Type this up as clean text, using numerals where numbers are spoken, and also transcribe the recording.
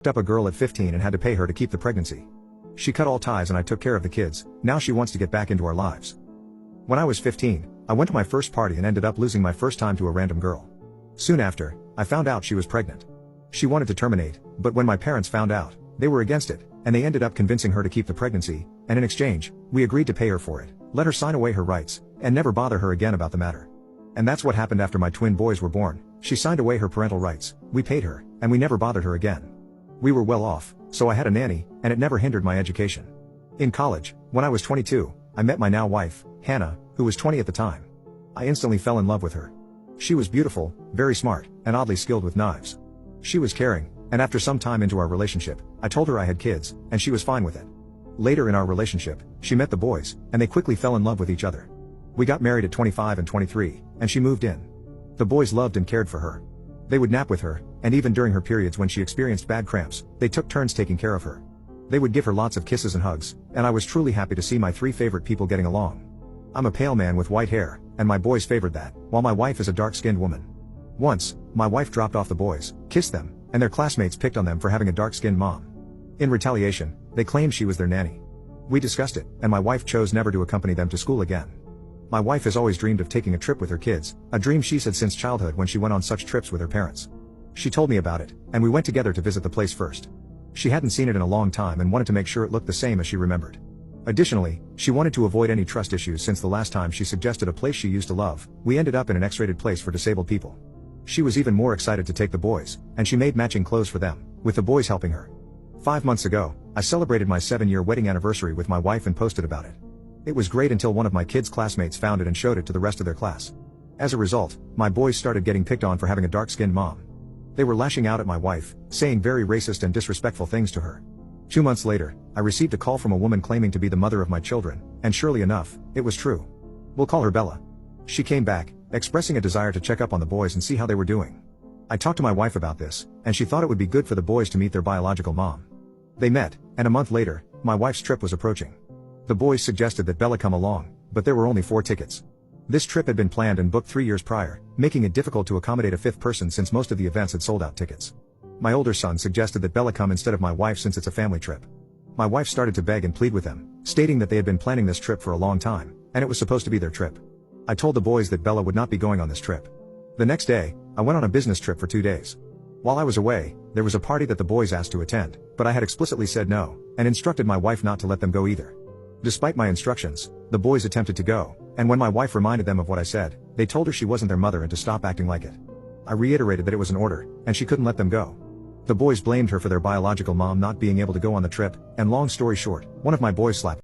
Up a girl at 15 and had to pay her to keep the pregnancy. She cut all ties and I took care of the kids. Now she wants to get back into our lives. When I was 15, I went to my first party and ended up losing my first time to a random girl. Soon after, I found out she was pregnant. She wanted to terminate, but when my parents found out, they were against it, and they ended up convincing her to keep the pregnancy, and in exchange, we agreed to pay her for it, let her sign away her rights, and never bother her again about the matter. And that's what happened after my twin boys were born. She signed away her parental rights, we paid her, and we never bothered her again. We were well off, so I had a nanny, and it never hindered my education. In college, when I was 22, I met my now wife, Hannah, who was 20 at the time. I instantly fell in love with her. She was beautiful, very smart, and oddly skilled with knives. She was caring, and after some time into our relationship, I told her I had kids, and she was fine with it. Later in our relationship, she met the boys, and they quickly fell in love with each other. We got married at 25 and 23, and she moved in. The boys loved and cared for her. They would nap with her, and even during her periods when she experienced bad cramps, they took turns taking care of her. They would give her lots of kisses and hugs, and I was truly happy to see my three favorite people getting along. I'm a pale man with white hair, and my boys favored that, while my wife is a dark-skinned woman. Once, my wife dropped off the boys, kissed them, and their classmates picked on them for having a dark-skinned mom. In retaliation, they claimed she was their nanny. We discussed it, and my wife chose never to accompany them to school again. My wife has always dreamed of taking a trip with her kids, a dream she's had since childhood when she went on such trips with her parents. She told me about it, and we went together to visit the place first. She hadn't seen it in a long time and wanted to make sure it looked the same as she remembered. Additionally, she wanted to avoid any trust issues since the last time she suggested a place she used to love, we ended up in an X-rated place for disabled people. She was even more excited to take the boys, and she made matching clothes for them, with the boys helping her. 5 months ago, I celebrated my 7-year wedding anniversary with my wife and posted about it. It was great until one of my kids' classmates found it and showed it to the rest of their class. As a result, my boys started getting picked on for having a dark-skinned mom. They were lashing out at my wife, saying very racist and disrespectful things to her. 2 months later, I received a call from a woman claiming to be the mother of my children, and surely enough, it was true. We'll call her Bella. She came back, expressing a desire to check up on the boys and see how they were doing. I talked to my wife about this, and she thought it would be good for the boys to meet their biological mom. They met, and a month later, my wife's trip was approaching. The boys suggested that Bella come along, but there were only 4 tickets. This trip had been planned and booked 3 years prior, making it difficult to accommodate a 5th person since most of the events had sold out tickets. My older son suggested that Bella come instead of my wife since it's a family trip. My wife started to beg and plead with them, stating that they had been planning this trip for a long time, and it was supposed to be their trip. I told the boys that Bella would not be going on this trip. The next day, I went on a business trip for 2 days. While I was away, there was a party that the boys asked to attend, but I had explicitly said no, and instructed my wife not to let them go either. Despite my instructions, the boys attempted to go, and when my wife reminded them of what I said, they told her she wasn't their mother and to stop acting like it. I reiterated that it was an order, and she couldn't let them go. The boys blamed her for their biological mom not being able to go on the trip, and long story short, one of my boys slapped